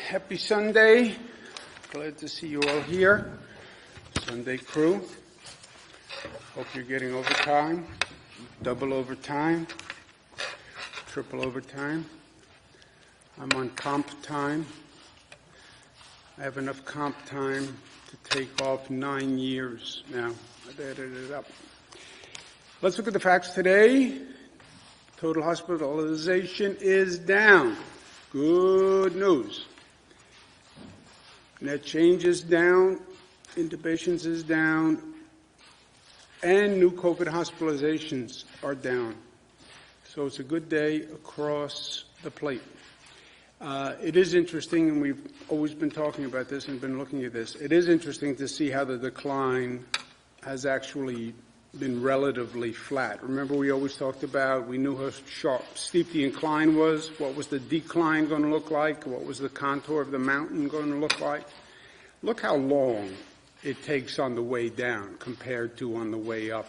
Happy Sunday. Glad to see you all here. Sunday crew. Hope you're getting overtime, double overtime, triple overtime. I'm on comp time. I have enough comp time to take off 9 years now. I've added it up. Let's look at the facts today. Total hospitalization is down. Good news. Net change is down. Intubations is down. And new COVID hospitalizations are down. So it's a good day across the plate. It is interesting, and we've always been talking about this and been looking at this. It is interesting to see how the decline has actually been relatively flat. Remember, we always talked about, we knew how steep the incline was. What was the decline going to look like? What was the contour of the mountain going to look like? Look how long it takes on the way down compared to on the way up.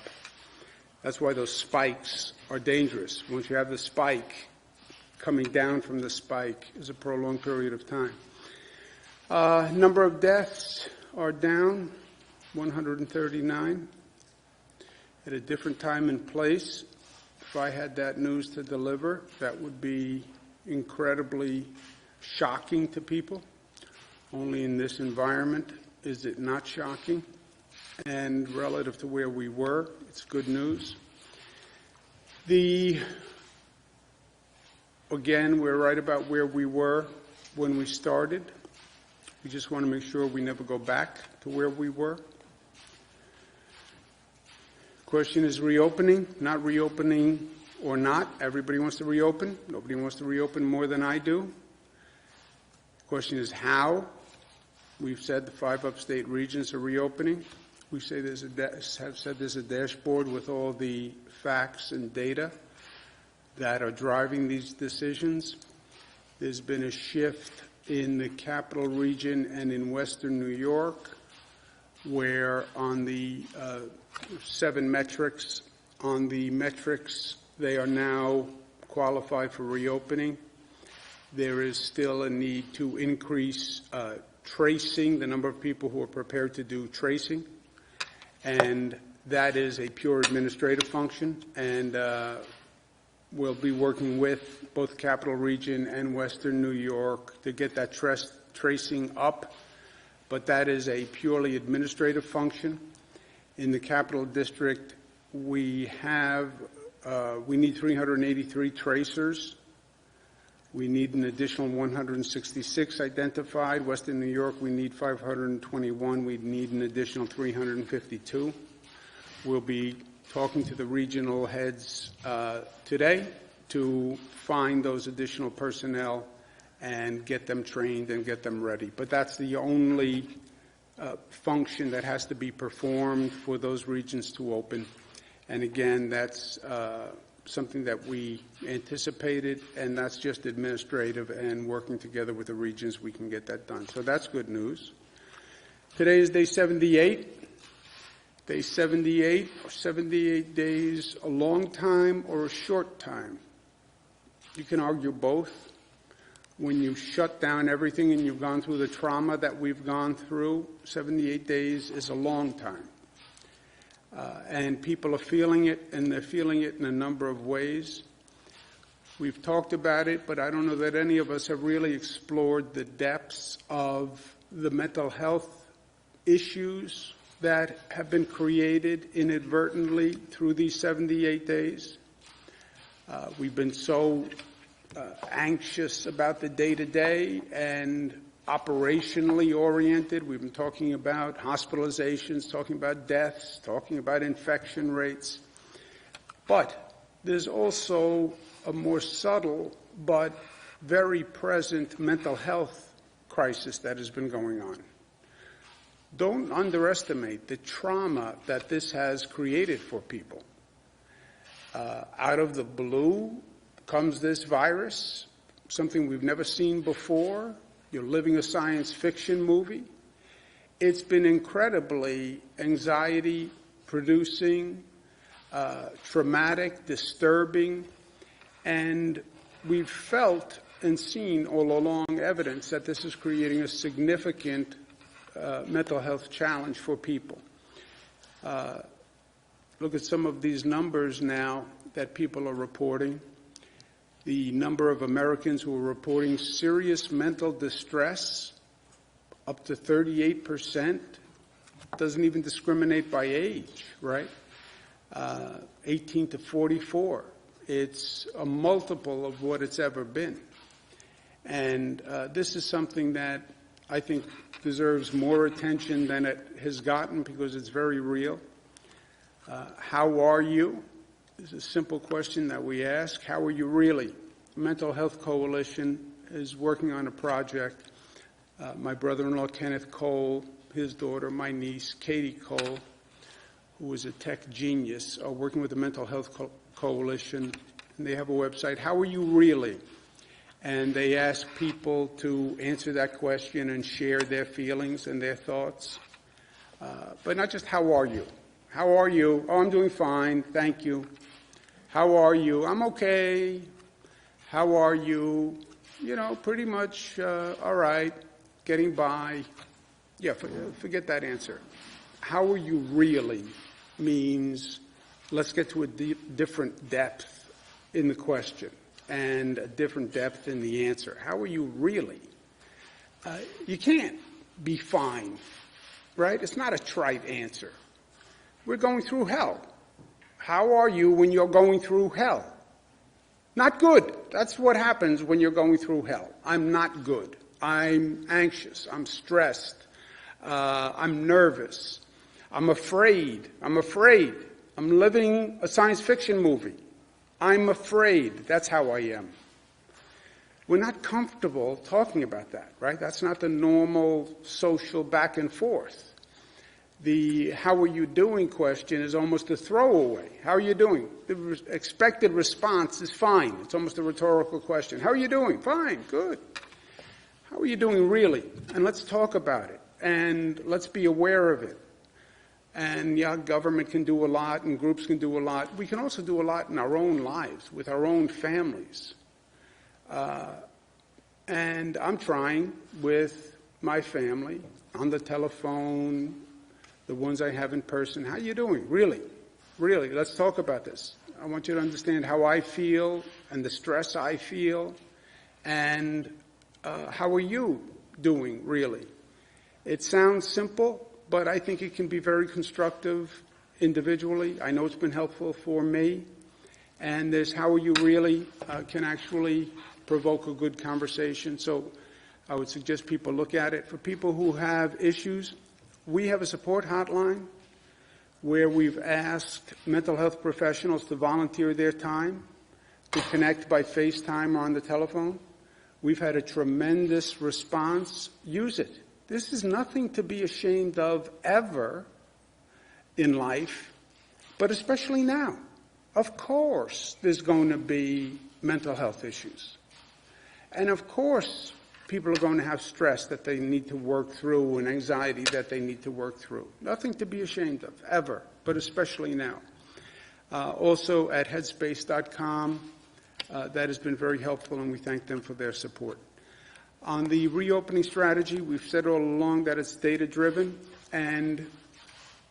That's why those spikes are dangerous. Once you have the spike, coming down from the spike is a prolonged period of time. Number of deaths are down, 139. At a different time and place, if I had that news to deliver, that would be incredibly shocking to people. Only in this environment is it not shocking. And relative to where we were, it's good news. Again, we're right about where we were when we started. We just want to make sure we never go back to where we were. Question is reopening, not reopening or not. Everybody wants to reopen. Nobody wants to reopen more than I do. Question is how. We've said the 5 upstate regions are reopening. We say have said there's a dashboard with all the facts and data that are driving these decisions. There's been a shift in the capital region and in western New York, where on the 7 metrics, they are now qualified for reopening. There is still a need to increase tracing, the number of people who are prepared to do tracing, and that is a pure administrative function, and we'll be working with both Capital Region and Western New York to get that tracing up, but that is a purely administrative function. In the Capital District, we need 383 tracers. We need an additional 166 identified. Western New York, we need 521. We need an additional 352. We'll be talking to the regional heads today to find those additional personnel and get them trained and get them ready. But that's the only function that has to be performed for those regions to open. And again, that's something that we anticipated, and that's just administrative, and working together with the regions, we can get that done. So that's good news. Today is day 78. Day 78, or 78 days, a long time or a short time. You can argue both. When you shut down everything and you've gone through the trauma that we've gone through, 78 days is a long time. And people are feeling it, and they're feeling it in a number of ways. We've talked about it, but I don't know that any of us have really explored the depths of the mental health issues that have been created inadvertently through these 78 days. We've been so anxious about the day-to-day and operationally oriented. We've been talking about hospitalizations, talking about deaths, talking about infection rates. But there's also a more subtle but very present mental health crisis that has been going on. Don't underestimate the trauma that this has created for people. Out of the blue comes this virus, something we've never seen before. You're living a science fiction movie. It's been incredibly anxiety-producing, traumatic, disturbing, and we've felt and seen all along evidence that this is creating a significant mental health challenge for people. Look at some of these numbers now that people are reporting. The number of Americans who are reporting serious mental distress, up to 38%, doesn't even discriminate by age, right? 18 to 44. It's a multiple of what it's ever been. And this is something that I think deserves more attention than it has gotten because it's very real. How are you? This is a simple question that we ask. How are you really? Mental Health Coalition is working on a project. My brother-in-law, Kenneth Cole, his daughter, my niece, Katie Cole, who is a tech genius, are working with the Mental Health Coalition, and they have a website, How Are You Really? And they ask people to answer that question and share their feelings and their thoughts. But not just, how are you? How are you? Oh, I'm doing fine, thank you. How are you? I'm okay. How are you? You know, pretty much all right, getting by. Yeah, forget that answer. How are you really means let's get to a different depth in the question and a different depth in the answer. How are you really? You can't be fine, right? It's not a trite answer. We're going through hell. How are you when you're going through hell? Not good. That's what happens when you're going through hell. I'm not good. I'm anxious. I'm stressed. I'm nervous. I'm afraid. I'm living a science fiction movie. I'm afraid. That's how I am. We're not comfortable talking about that, right? That's not the normal social back and forth. The how are you doing question is almost a throwaway. How are you doing? The expected response is fine. It's almost a rhetorical question. How are you doing? Fine, good. How are you doing really? And let's talk about it. And let's be aware of it. And yeah, government can do a lot and groups can do a lot. We can also do a lot in our own lives, with our own families. And I'm trying with my family on the telephone, the ones I have in person. How are you doing? Really? Really? Let's talk about this. I want you to understand how I feel and the stress I feel. And how are you doing, really? It sounds simple, but I think it can be very constructive individually. I know it's been helpful for me. And this how are you really can actually provoke a good conversation. So I would suggest people look at it. For people who have issues, we have a support hotline where we've asked mental health professionals to volunteer their time to connect by FaceTime or on the telephone. We've had a tremendous response. Use it. This is nothing to be ashamed of ever in life, but especially now. Of course, there's going to be mental health issues. And of course, people are going to have stress that they need to work through and anxiety that they need to work through. Nothing to be ashamed of, ever, but especially now. Also at headspace.com, that has been very helpful, and we thank them for their support. On the reopening strategy, we've said all along that it's data-driven, and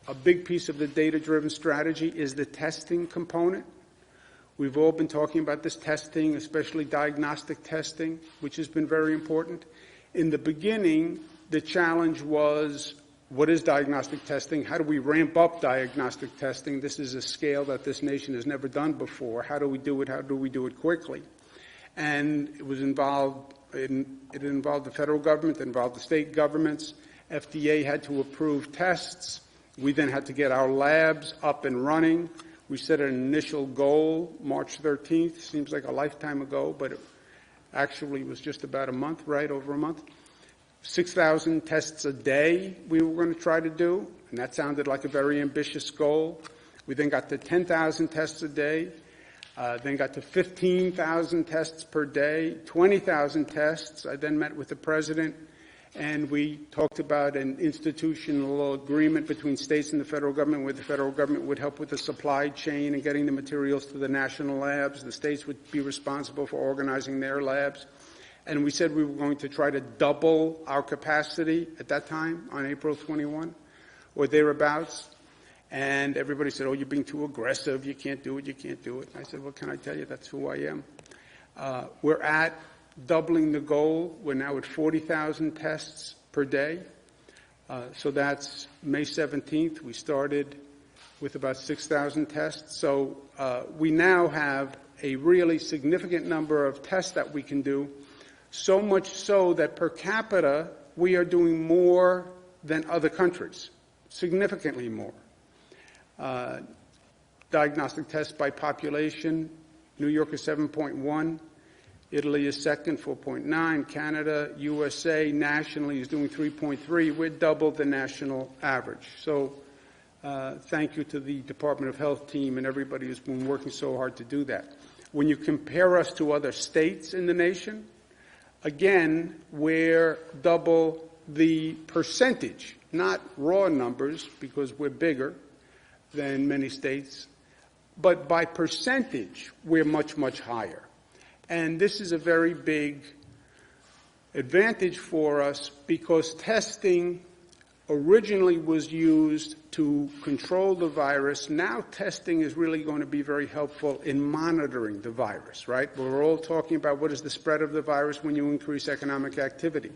a big piece of the data-driven strategy is the testing component. We've all been talking about this testing, especially diagnostic testing, which has been very important. In the beginning, the challenge was, what is diagnostic testing? How do we ramp up diagnostic testing? This is a scale that this nation has never done before. How do we do it? How do we do it quickly? And it involved the federal government, it involved the state governments. FDA had to approve tests. We then had to get our labs up and running. We set an initial goal, March 13th. Seems like a lifetime ago, but it actually was just about a month, right, over a month. 6,000 tests a day we were going to try to do, and that sounded like a very ambitious goal. We then got to 10,000 tests a day, then got to 15,000 tests per day, 20,000 tests. I then met with the president, and we talked about an institutional agreement between states and the federal government, where the federal government would help with the supply chain and getting the materials to the national labs. The states would be responsible for organizing their labs. and we said we were going to try to double our capacity at that time on April 21 or thereabouts. And everybody said, oh, you're being too aggressive. You can't do it. You can't do it. And I said, well, can I tell you, that's who I am. We're at doubling the goal. We're now at 40,000 tests per day. So that's May 17th. We started with about 6,000 tests. So we now have a really significant number of tests that we can do, so much so that per capita we are doing more than other countries, significantly more. Diagnostic tests by population, New York is 7.1, Italy is second, 4.9, Canada, USA nationally is doing 3.3. We're double the national average. So thank you to the Department of Health team and everybody who's been working so hard to do that. When you compare us to other states in the nation, again, we're double the percentage, not raw numbers because we're bigger than many states, but by percentage, we're much, much higher. And this is a very big advantage for us because testing originally was used to control the virus. Now testing is really going to be very helpful in monitoring the virus, right? We're all talking about what is the spread of the virus when you increase economic activity.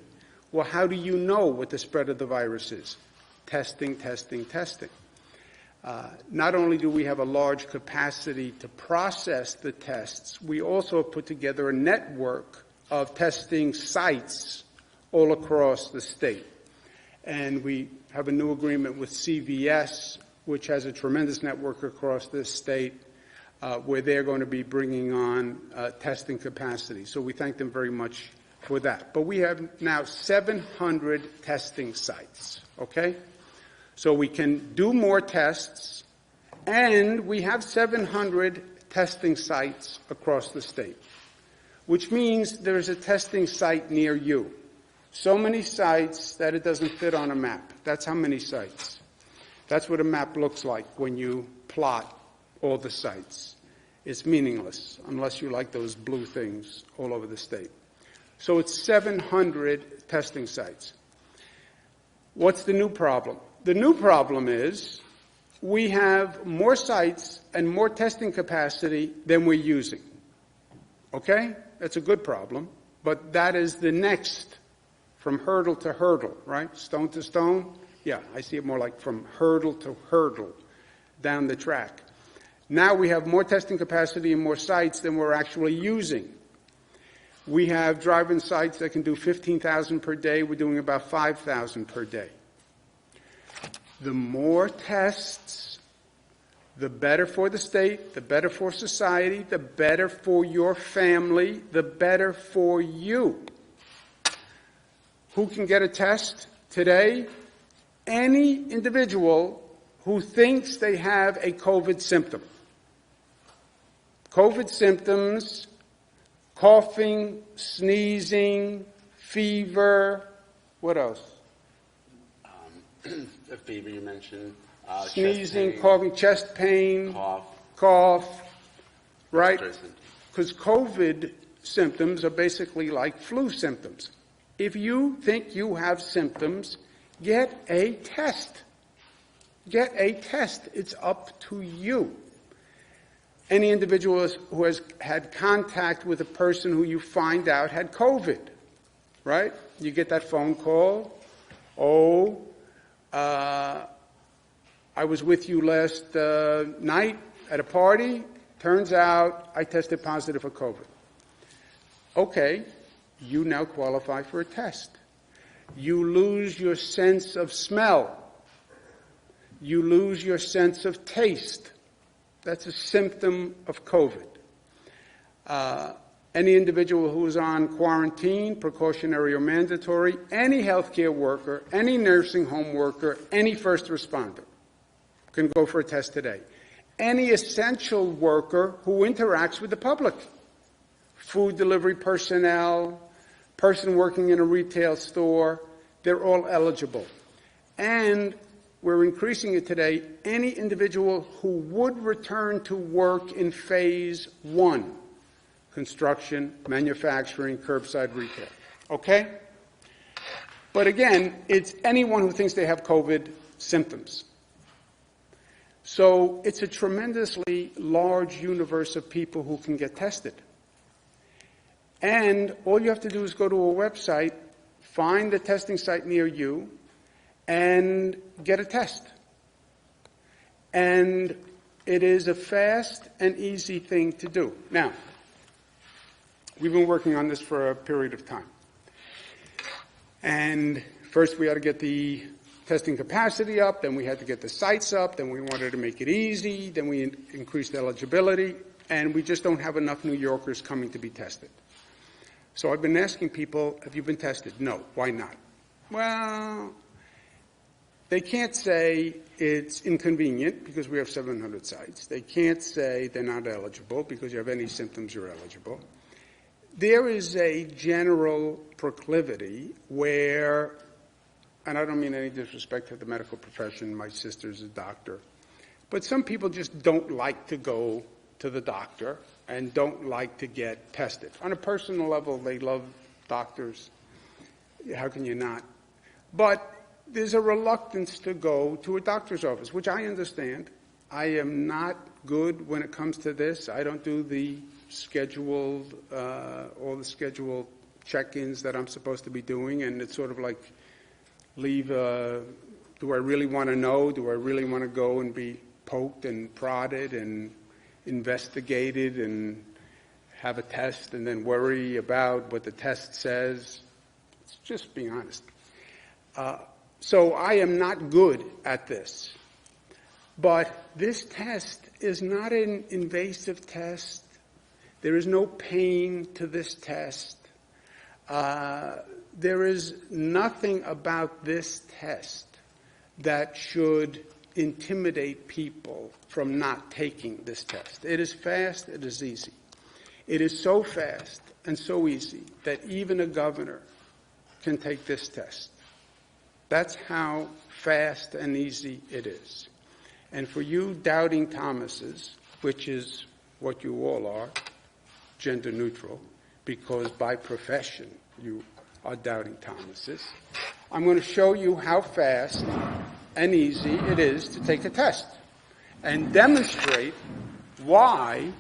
Well, how do you know what the spread of the virus is? Testing, testing, testing. Not only do we have a large capacity to process the tests, we also put together a network of testing sites all across the state. And we have a new agreement with CVS, which has a tremendous network across this state, where they're going to be bringing on testing capacity. So we thank them very much for that. But we have now 700 testing sites, okay? So we can do more tests, and we have 700 testing sites across the state, which means there's a testing site near you. So many sites that it doesn't fit on a map. That's how many sites. That's what a map looks like when you plot all the sites. It's meaningless unless you like those blue things all over the state. So it's 700 testing sites. What's the new problem? The new problem is we have more sites and more testing capacity than we're using. Okay? That's a good problem, but that is the next from hurdle to hurdle, right? Stone to stone? Yeah, I see it more like from hurdle to hurdle down the track. Now we have more testing capacity and more sites than we're actually using. We have drive-in sites that can do 15,000 per day. We're doing about 5,000 per day. The more tests, the better for the state, the better for society, the better for your family, the better for you. Who can get a test today? Any individual who thinks they have a COVID symptom. COVID symptoms, coughing, sneezing, fever, what else? The fever you mentioned. Sneezing, coughing, chest pain, cough, right? Because COVID symptoms are basically like flu symptoms. If you think you have symptoms, get a test. Get a test. It's up to you. Any individual who has had contact with a person who you find out had COVID, right? You get that phone call. Oh, I was with you last night at a party. Turns out I tested positive for COVID. Okay. You now qualify for a test. You lose your sense of smell. You lose your sense of taste. That's a symptom of COVID. Any individual who is on quarantine, precautionary or mandatory, any healthcare worker, any nursing home worker, any first responder can go for a test today. Any essential worker who interacts with the public, food delivery personnel, person working in a retail store, they're all eligible. And we're increasing it today. Any individual who would return to work in phase 1, construction, manufacturing, curbside retail. Okay? But again, it's anyone who thinks they have COVID symptoms. So it's a tremendously large universe of people who can get tested. And all you have to do is go to a website, find the testing site near you, and get a test. And it is a fast and easy thing to do. Now, we've been working on this for a period of time. And first we had to get the testing capacity up, then we had to get the sites up, then we wanted to make it easy, then we increased eligibility, and we just don't have enough New Yorkers coming to be tested. So I've been asking people, have you been tested? No. Why not? Well, they can't say it's inconvenient because we have 700 sites. They can't say they're not eligible because you have any symptoms, you're eligible. There is a general proclivity where, and I don't mean any disrespect to the medical profession, my sister's a doctor, but some people just don't like to go to the doctor and don't like to get tested. On a personal level, they love doctors. How can you not? But there's a reluctance to go to a doctor's office, which I understand. I am not good when it comes to this. I don't do the scheduled, all the scheduled check-ins that I'm supposed to be doing, and it's sort of like leave, do I really want to know? Do I really want to go and be poked and prodded and investigated and have a test and then worry about what the test says? It's just being honest. So I am not good at this. But this test is not an invasive test. There is no pain to this test. There is nothing about this test that should intimidate people from not taking this test. It is fast, it is easy. It is so fast and so easy that even a governor can take this test. That's how fast and easy it is. And for you doubting Thomases, which is what you all are, gender neutral, because by profession you are doubting Thomases, I'm going to show you how fast and easy it is to take a test and demonstrate why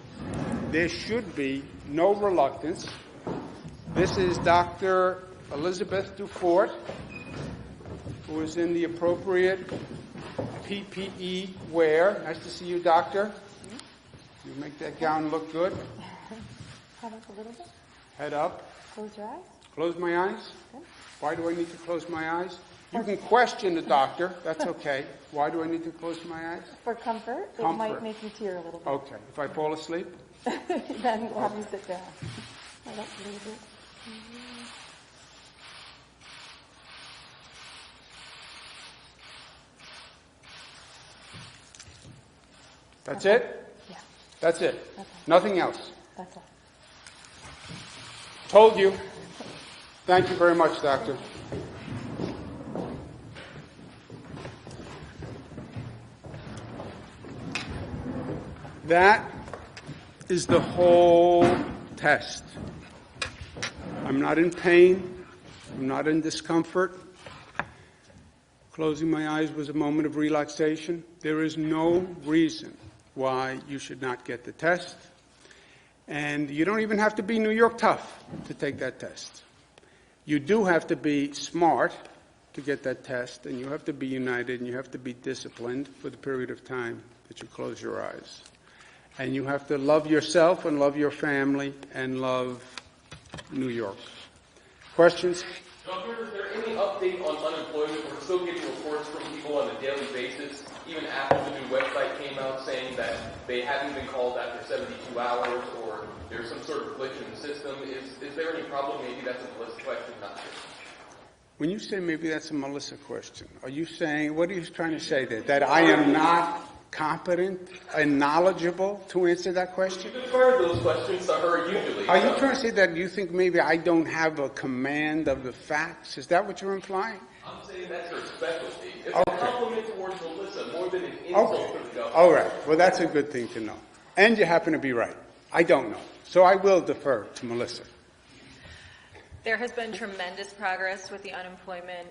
there should be no reluctance. This is Dr. Elizabeth Dufort, who is in the appropriate PPE wear. Nice to see you, doctor. You make that gown look good. Head up a little bit. Head up. Close your eyes. Close my eyes. Good. Why do I need to close my eyes? You can question the doctor. That's okay. Why do I need to close my eyes? For comfort. It Comfort. might make you tear a little bit. Okay. If I fall asleep? Then we'll have you sit down. Head up a little bit. That's it? Yeah, That's it. Okay. Nothing else. that's all. Told you. Thank you very much, doctor. That is the whole test. I'm not in pain. I'm not in discomfort. Closing my eyes was a moment of relaxation. There is no reason why you should not get the test. And you don't even have to be New York tough to take that test. You do have to be smart to get that test, and you have to be united, and you have to be disciplined for the period of time that you close your eyes. And you have to love yourself and love your family and love New York. Questions? Doctor, is there any update on unemployment? We're still getting reports from people on a daily basis, even after the new website came out, saying that they haven't been called after 72 hours or there's some sort of glitch in the system. Is there any problem? Maybe that's a Melissa question, not sure. When you say maybe that's a Melissa question, are you saying, what are you trying to say there? That I am not competent and knowledgeable to answer that question? You defer those questions to her usually. Are you trying to say that you think maybe I don't have a command of the facts? Is that what you're implying? I'm saying that's her specialty. It's Okay. a compliment towards Melissa more than an insult Okay. to the government. All right. Well, that's a good thing to know. And you happen to be right. I don't know. So I will defer to Melissa. There has been tremendous progress with the unemployment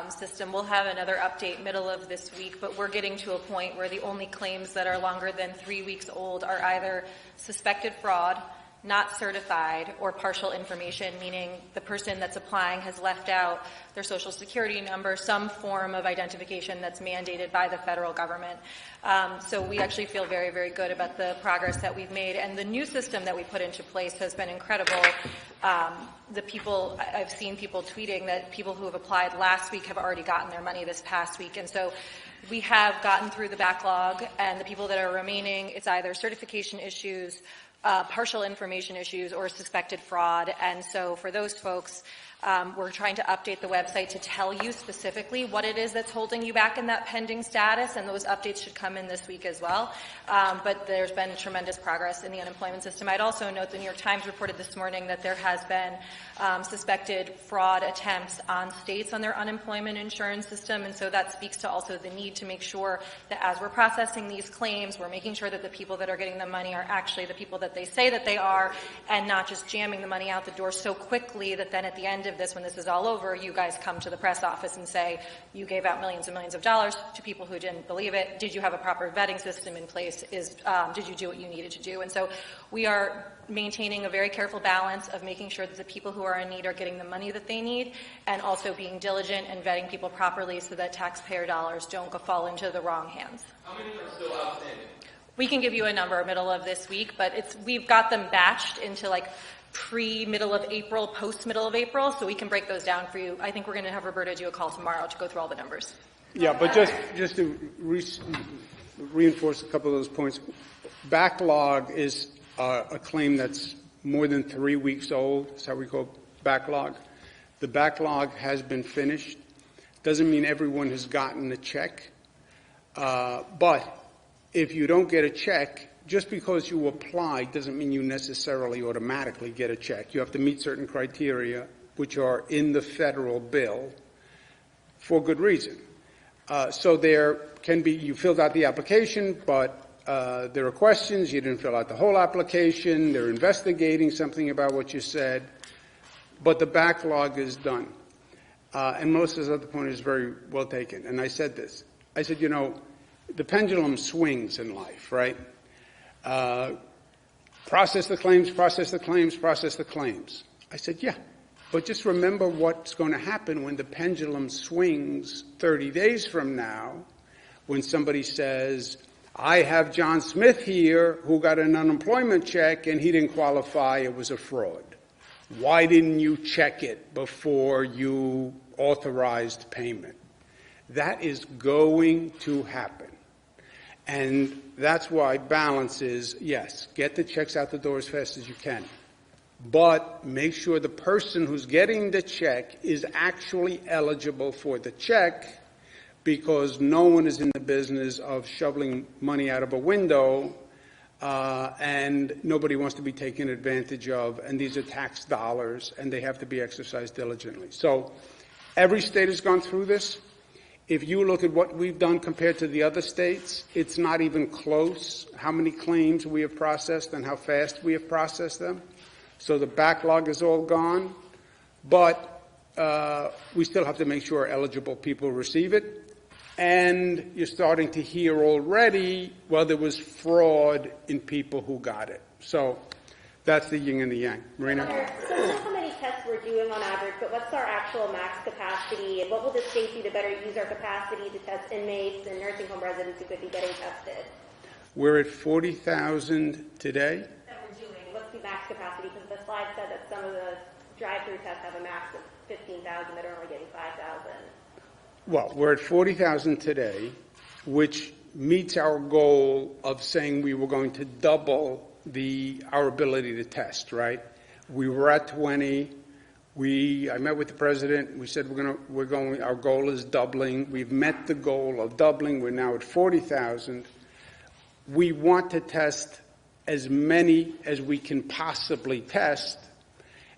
system. We'll have another update middle of this week, but we're getting to a point where the only claims that are longer than 3 weeks old are either suspected fraud, not certified, or partial information, meaning the person that's applying has left out their social security number, some form of identification that's mandated by the federal government. So we actually feel very, very good about the progress that we've made. And the new system that we put into place has been incredible. I've seen people tweeting that people who have applied last week have already gotten their money this past week. And so we have gotten through the backlog, and the people that are remaining, it's either certification issues, partial information issues, or suspected fraud. And so for those folks, we're trying to update the website to tell you specifically what it is that's holding you back in that pending status, and those updates should come in this week as well. But there's been tremendous progress in the unemployment system. I'd also note the New York Times reported this morning that there has been suspected fraud attempts on states on their unemployment insurance system, and so that speaks to also the need to make sure that as we're processing these claims, we're making sure that the people that are getting the money are actually the people that they say that they are, and not just jamming the money out the door so quickly that then at the end of this, when this is all over, you guys come to the press office and say, you gave out millions and millions of dollars to people who didn't believe it. Did you have a proper vetting system in place? Did you do what you needed to do? And so we are maintaining a very careful balance of making sure that the people who are in need are getting the money that they need, and also being diligent and vetting people properly so that taxpayer dollars don't fall into the wrong hands. How many are still outstanding? We can give you a number middle of this week, but we've got them batched into like pre-middle of April, post-middle of April, so we can break those down for you. I think we're going to have Roberta do a call tomorrow to go through all the numbers. Yeah, but just to reinforce a couple of those points, backlog is a claim that's more than 3 weeks old. That's how we call backlog. The backlog has been finished. Doesn't mean everyone has gotten a check, but if you don't get a check, just because you apply doesn't mean you necessarily automatically get a check. You have to meet certain criteria, which are in the federal bill, for good reason. So there can be, you filled out the application, but there are questions. You didn't fill out the whole application. They're investigating something about what you said. But the backlog is done. And Melissa's other point is very well taken. And I said this. I said, you know, the pendulum swings in life, right? Process the claims, process the claims, process the claims. I said, yeah. But just remember what's going to happen when the pendulum swings 30 days from now, when somebody says, I have John Smith here who got an unemployment check and he didn't qualify, it was a fraud. Why didn't you check it before you authorized payment? That is going to happen. And that's why balance is, yes, get the checks out the door as fast as you can. But make sure the person who's getting the check is actually eligible for the check, because no one is in the business of shoveling money out of a window, and nobody wants to be taken advantage of, and these are tax dollars, and they have to be exercised diligently. So every state has gone through this. If you look at what we've done compared to the other states, it's not even close how many claims we have processed and how fast we have processed them. So the backlog is all gone, but we still have to make sure eligible people receive it. And you're starting to hear already, well, there was fraud in people who got it. So that's the yin and the yang. Marina? So we know how many tests we're doing on average, but what's our actual max capacity, and what will the state do to better use our capacity to test inmates and nursing home residents who could be getting tested? We're at 40,000 today. That we're doing. What's the max capacity? Because the slide said that some of the drive-through tests have a max of 15,000 that are only getting 5,000. Well, we're at 40,000 today, which meets our goal of saying we were going to double our ability to test, right? We were at 20. I met with the president. We said our goal is doubling. We've met the goal of doubling. We're now at 40,000. We want to test as many as we can possibly test.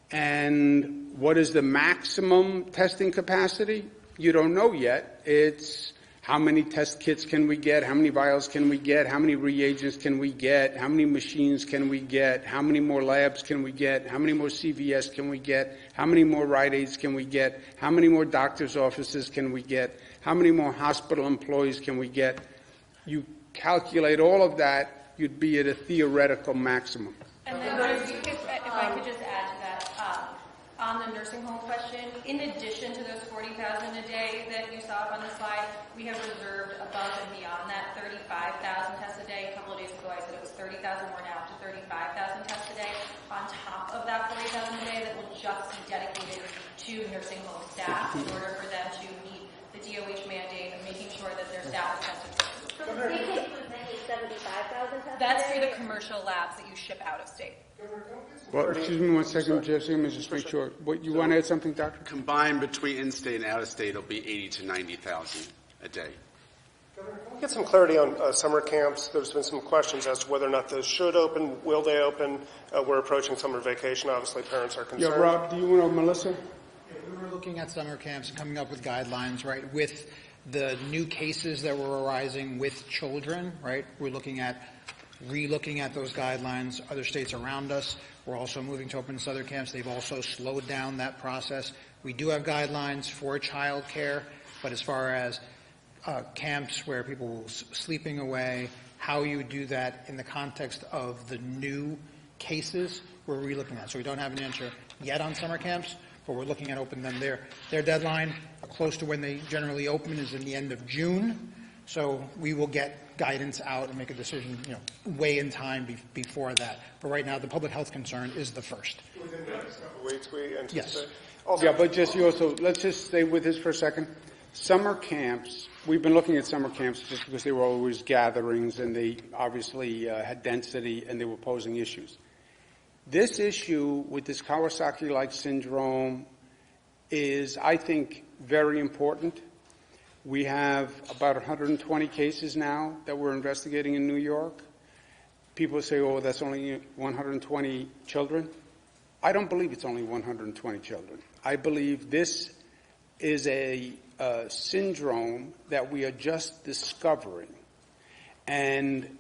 And what is the maximum testing capacity? You don't know yet. It's How many test kits can we get? How many vials can we get? How many reagents can we get? How many machines can we get? How many more labs can we get? How many more CVS can we get? How many more Rite Aids can we get? How many more doctors' offices can we get? How many more hospital employees can we get? You calculate all of that, you'd be at a theoretical maximum. And then, if I could just add to that, on the nursing home question, in addition to those 40,000 a day that you saw up on the slide, we have reserved above and beyond that 35,000 tests a day. A couple of days ago I said it was 30,000, we're now up to 35,000 tests a day on top of that 40,000 a day that will just be dedicated to nursing home staff in order for them to meet the DOH mandate of making sure that their staff is tested. So the state case was making 75,000 tests. That's for the commercial labs that you ship out of state. Well, excuse me one second, Jesse, let me just make sure. What, you want to add something, Doctor? Combined between in-state and out-of-state, it'll be 80 to 90,000 a day. Get some clarity on summer camps. There's been some questions as to whether or not those should open. Will they open? We're approaching summer vacation. Obviously, parents are concerned. Yeah, Rob, do you want to, Melissa? We were looking at summer camps and coming up with guidelines, right, with the new cases that were arising with children, right? We're looking at re-looking at those guidelines. Other states around us, we're also moving to open summer camps. They've also slowed down that process. We do have guidelines for child care, but as far as camps where people are sleeping away, how you do that in the context of the new cases, we're re-looking at. So we don't have an answer yet on summer camps, but we're looking at opening them. Their deadline, close to when they generally open, is in the end of June. So we will get guidance out and make a decision, way in time before that. But right now, the public health concern is the first. Within the next couple of weeks, we anticipate. Yes. Also, Yeah, but Jesse, also, let's just stay with this for a second. Summer camps, we've been looking at summer camps just because they were always gatherings and they obviously had density and they were posing issues. This issue with this Kawasaki-like syndrome is, I think, very important. We have about 120 cases now that we're investigating in New York. People say, oh, that's only 120 children. I don't believe it's only 120 children. I believe this is a syndrome that we are just discovering. And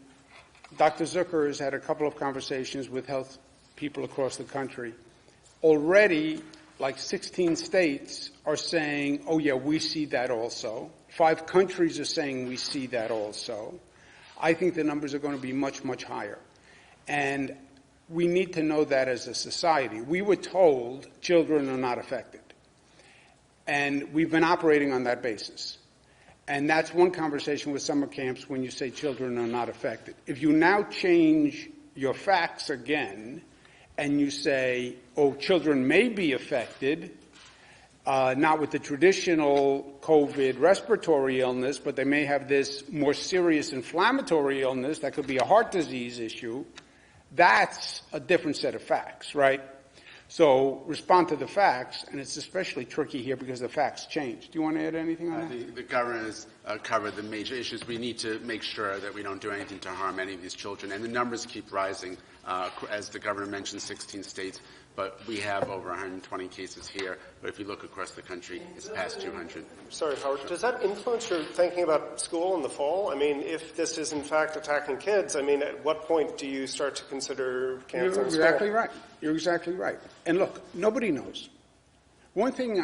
Dr. Zucker has had a couple of conversations with health people across the country. Already, like 16 states are saying, oh yeah, we see that also. 5 countries are saying we see that also. I think the numbers are going to be much, much higher. And we need to know that as a society. We were told children are not affected. And we've been operating on that basis. And that's one conversation with summer camps when you say children are not affected. If you now change your facts again and you say, oh, children may be affected, not with the traditional COVID respiratory illness, but they may have this more serious inflammatory illness that could be a heart disease issue, that's a different set of facts, right? So respond to the facts, and it's especially tricky here because the facts change. Do you want to add anything on that? The governor has covered the major issues. We need to make sure that we don't do anything to harm any of these children. And the numbers keep rising. As the governor mentioned, 16 states, but we have over 120 cases here. But if you look across the country, it's past 200. sorry, Howard, does that influence your thinking about school in the fall? I mean, if this is in fact attacking kids, I mean, at what point do you start to consider canceling school? You're exactly right. You're exactly right. And look, nobody knows. One thing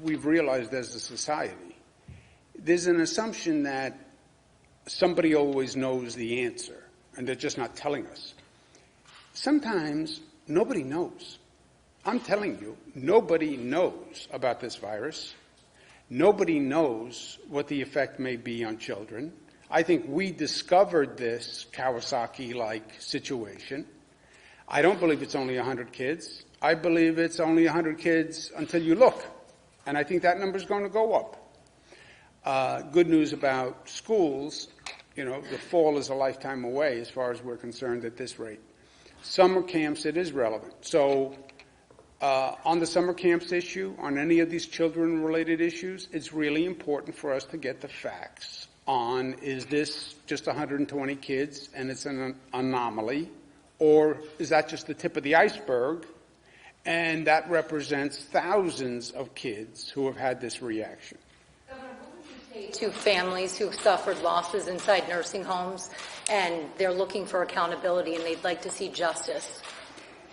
we've realized as a society, there's an assumption that somebody always knows the answer, and they're just not telling us. Sometimes nobody knows. I'm telling you, nobody knows about this virus. Nobody knows what the effect may be on children. I think we discovered this Kawasaki-like situation. I don't believe it's only 100 kids. I believe it's only 100 kids until you look. And I think that number is going to go up. Good news about schools, the fall is a lifetime away as far as we're concerned at this rate. Summer camps, it is relevant. So on the summer camps issue, on any of these children-related issues, it's really important for us to get the facts on, is this just 120 kids and it's an anomaly, or is that just the tip of the iceberg, and that represents thousands of kids who have had this reaction? Governor, what would you To families who've suffered losses inside nursing homes, and they're looking for accountability and they'd like to see justice.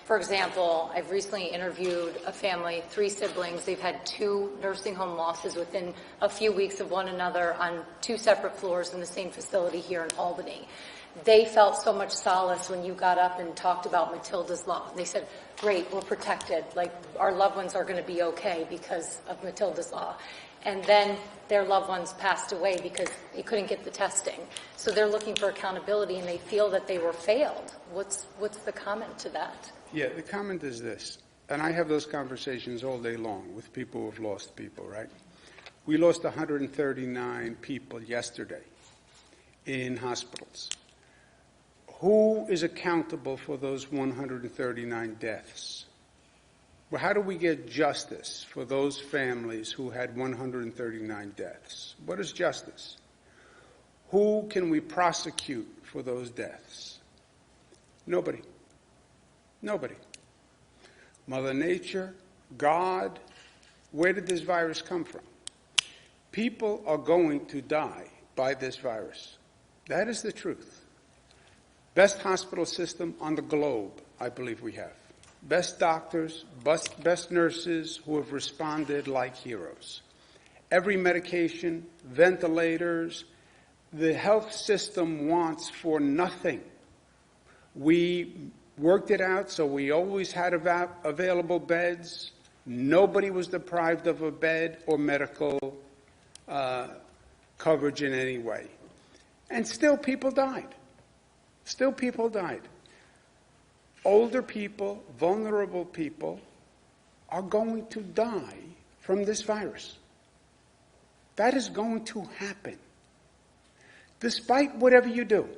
For example, I've recently interviewed a family, 3 siblings. They've had 2 nursing home losses within a few weeks of one another on 2 separate floors in the same facility here in Albany. They felt so much solace when you got up and talked about Matilda's law. They said, great, we're protected. Like, our loved ones are going to be okay because of Matilda's law. And then their loved ones passed away because they couldn't get the testing. So they're looking for accountability, and they feel that they were failed. What's the comment to that? Yeah, the comment is this, and I have those conversations all day long with people who have lost people, right? We lost 139 people yesterday in hospitals. Who is accountable for those 139 deaths? Well, how do we get justice for those families who had 139 deaths? What is justice? Who can we prosecute for those deaths? Nobody. Nobody. Mother Nature, God, where did this virus come from? People are going to die by this virus. That is the truth. Best hospital system on the globe, I believe we have. Best doctors, best nurses who have responded like heroes. Every medication, ventilators, the health system wants for nothing. We worked it out so we always had available beds. Nobody was deprived of a bed or medical coverage in any way. And still people died. Still people died. Older people, vulnerable people, are going to die from this virus. That is going to happen, despite whatever you do.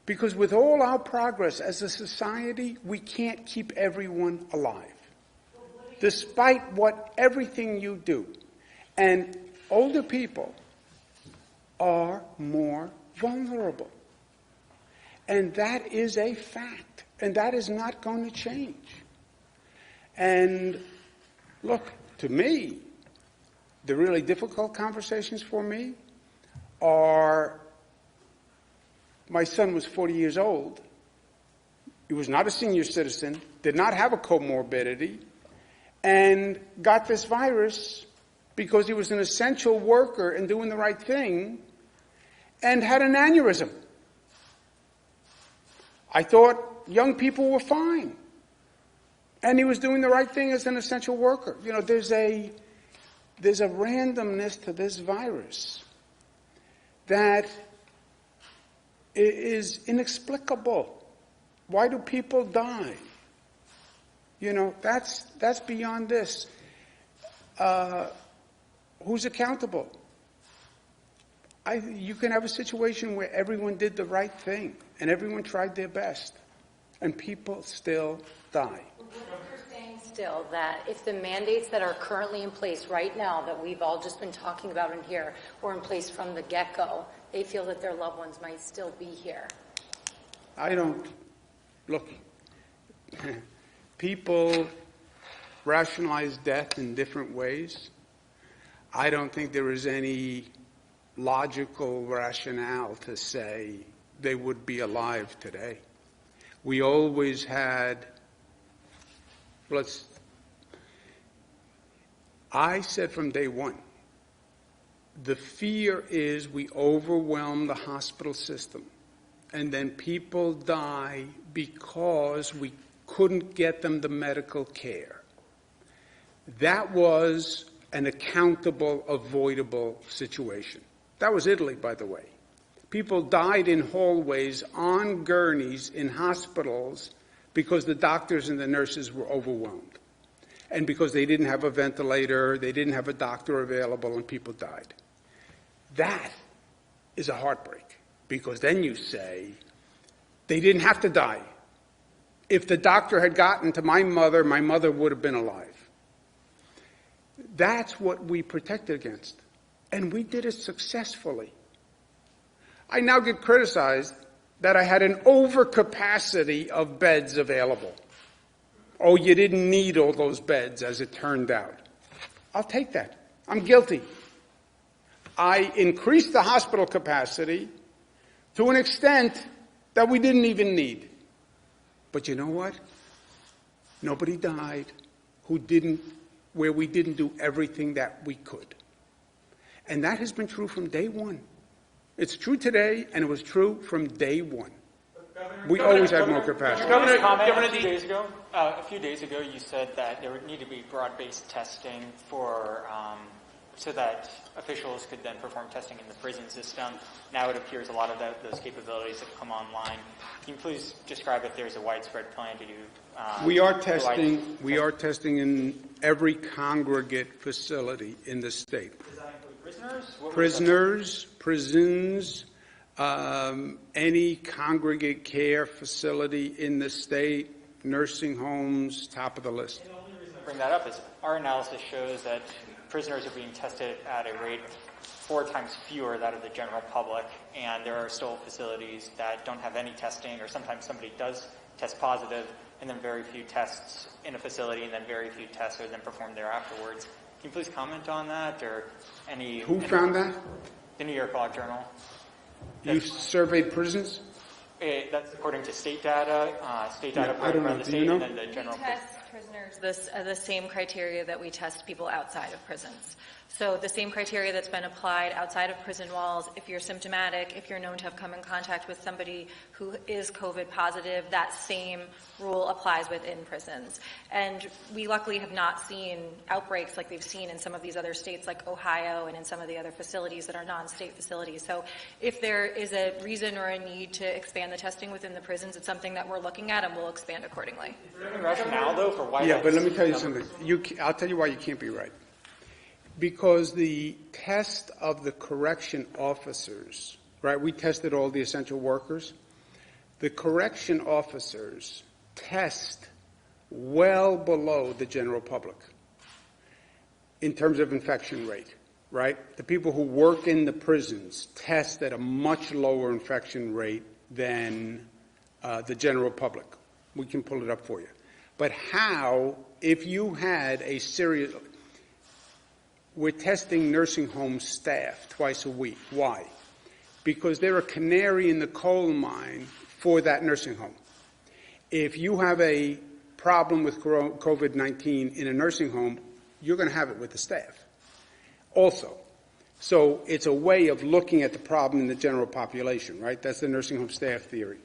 Because with all our progress as a society, we can't keep everyone alive, despite everything you do. And older people are more vulnerable. And that is a fact. And that is not going to change. And look, to me, the really difficult conversations for me are, my son was 40 years old. He was not a senior citizen, did not have a comorbidity, and got this virus because he was an essential worker and doing the right thing, and had an aneurysm. I thought young people were fine. And he was doing the right thing as an essential worker. You know, there's a randomness to this virus that is inexplicable. Why do people die? You know, that's beyond this. Who's accountable? You can have a situation where everyone did the right thing and everyone tried their best, and people still die. You're saying still that if the mandates that are currently in place right now that we've all just been talking about in here were in place from the get-go, they feel that their loved ones might still be here. I don't. Look, people rationalize death in different ways. I don't think there is any logical rationale to say they would be alive today. We always had, I said from day one, the fear is we overwhelm the hospital system and then people die because we couldn't get them the medical care. That was an accountable, avoidable situation. That was Italy, by the way. People died in hallways, on gurneys, in hospitals, because the doctors and the nurses were overwhelmed. And because they didn't have a ventilator, they didn't have a doctor available, and people died. That is a heartbreak, because then you say, they didn't have to die. If the doctor had gotten to my mother would have been alive. That's what we protected against. And we did it successfully. I now get criticized that I had an overcapacity of beds available. Oh, you didn't need all those beds, as it turned out. I'll take that. I'm guilty. I increased the hospital capacity to an extent that we didn't even need. But you know what? Nobody died where we didn't do everything that we could. And that has been true from day one. It's true today, and it was true from day one. We always had more capacity. A few days ago, you said that there would need to be broad-based testing for so that officials could then perform testing in the prison system. Now it appears a lot of those capabilities have come online. Can you please describe if there's a widespread plan to do? We are testing. We are testing in every congregate facility in the state. Does that include prisoners? Prisoners, prisons, any congregate care facility in the state, nursing homes, top of the list. And the only reason I bring that up is our analysis shows that prisoners are being tested at a rate 4 times fewer that of the general public, and there are still facilities that don't have any testing, or sometimes somebody does test positive, and then very few tests in a facility, and then very few tests are then performed there afterwards. Can you please comment on that, or any... Who found that? The New York Law Journal. You surveyed prisons? That's according to state data. State data I don't know. around the Do state, you know? and then the general... We test prisoners the same criteria that we test people outside of prisons. So the same criteria that's been applied outside of prison walls, if you're symptomatic, if you're known to have come in contact with somebody who is COVID positive, that same rule applies within prisons. And we luckily have not seen outbreaks like we've seen in some of these other states like Ohio and in some of the other facilities that are non-state facilities. So if there is a reason or a need to expand the testing within the prisons, it's something that we're looking at and we'll expand accordingly. Is there any rationale, though, for why Yeah, but let me tell you that's- something. I'll tell you why you can't be right. Because the test of the correction officers, right, we tested all the essential workers. The correction officers test well below the general public in terms of infection rate, right? The people who work in the prisons test at a much lower infection rate than the general public. We can pull it up for you. But how, if you had a serious... We're testing nursing home staff twice a week. Why? Because they're a canary in the coal mine for that nursing home. If you have a problem with COVID-19 in a nursing home, you're going to have it with the staff also. So it's a way of looking at the problem in the general population, right? That's the nursing home staff theory.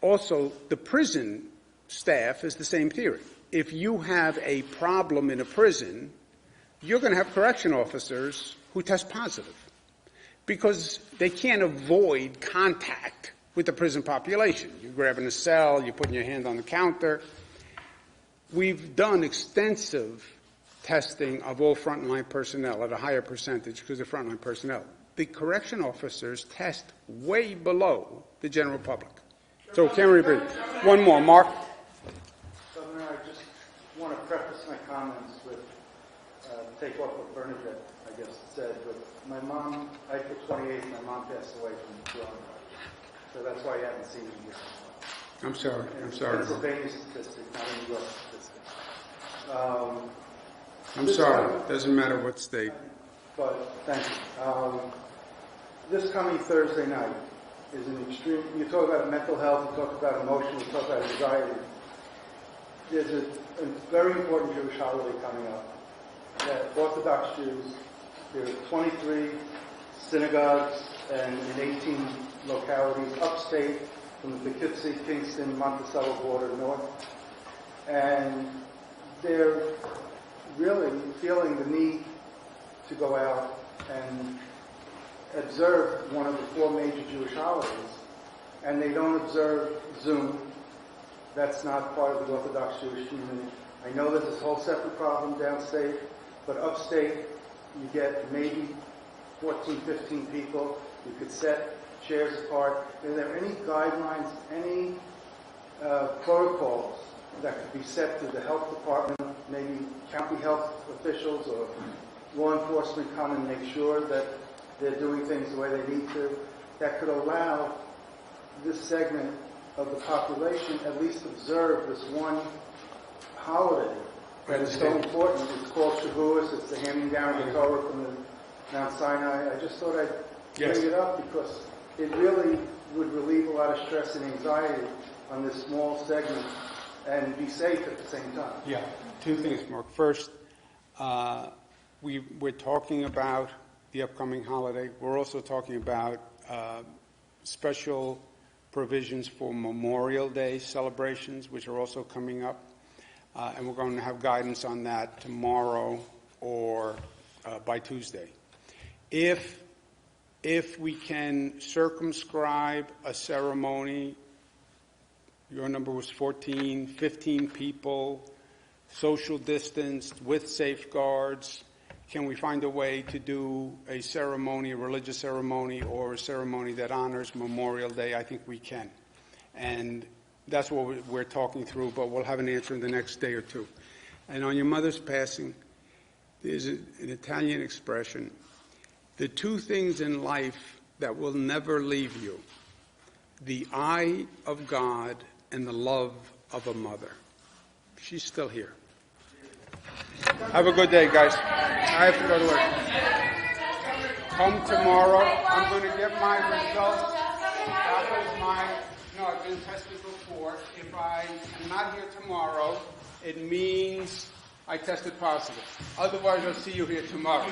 Also, the prison staff is the same theory. If you have a problem in a prison, you're going to have correction officers who test positive because they can't avoid contact with the prison population. You're grabbing a cell, you're putting your hand on the counter. We've done extensive testing of all frontline personnel at a higher percentage because of frontline personnel. The correction officers test way below the general public. So can't repeat. One more, Mark. Governor, I just want to preface my comments with take off what Bernadette, I guess, said, but my mom, I put 28, my mom passed away from coronavirus. So that's why you haven't seen me here. I'm sorry. Pennsylvania statistic, not a New York statistic. I'm sorry. Doesn't matter what state. But thank you. This coming Thursday night is an extreme, you talk about mental health, you talk about emotion, you talk about anxiety. There's a very important Jewish holiday coming up. That Orthodox Jews, there are 23 synagogues and in 18 localities upstate from the Poughkeepsie, Kingston, Monticello border north. And they're really feeling the need to go out and observe one of the 4 major Jewish holidays. And they don't observe Zoom. That's not part of the Orthodox Jewish community. I know there's this whole separate problem downstate. But upstate, you get maybe 14, 15 people. You could set chairs apart. Are there any guidelines, any protocols that could be set to the health department, maybe county health officials or law enforcement come and make sure that they're doing things the way they need to, that could allow this segment of the population at least observe this one holiday? But it's so important. It's called Shavuos. It's the handing down of the Torah from Mount Sinai. I just thought I'd Yes. bring it up because it really would relieve a lot of stress and anxiety on this small segment and be safe at the same time. Yeah, two things, Mark. First, we're talking about the upcoming holiday. We're also talking about special provisions for Memorial Day celebrations, which are also coming up. And we're going to have guidance on that tomorrow or by Tuesday. If we can circumscribe a ceremony, your number was 14, 15 people, social distanced, with safeguards, can we find a way to do a ceremony, a religious ceremony, or a ceremony that honors Memorial Day? I think we can. And that's what we're talking through, but we'll have an answer in the next day or two. And on your mother's passing, there's an Italian expression, the two things in life that will never leave you, the eye of God and the love of a mother. She's still here. Have a good day, guys. I have to go to work. Come tomorrow. I'm going to get my results. That was no, I've been tested before. If I am not here tomorrow, it means I tested positive. Otherwise, I'll see you here tomorrow.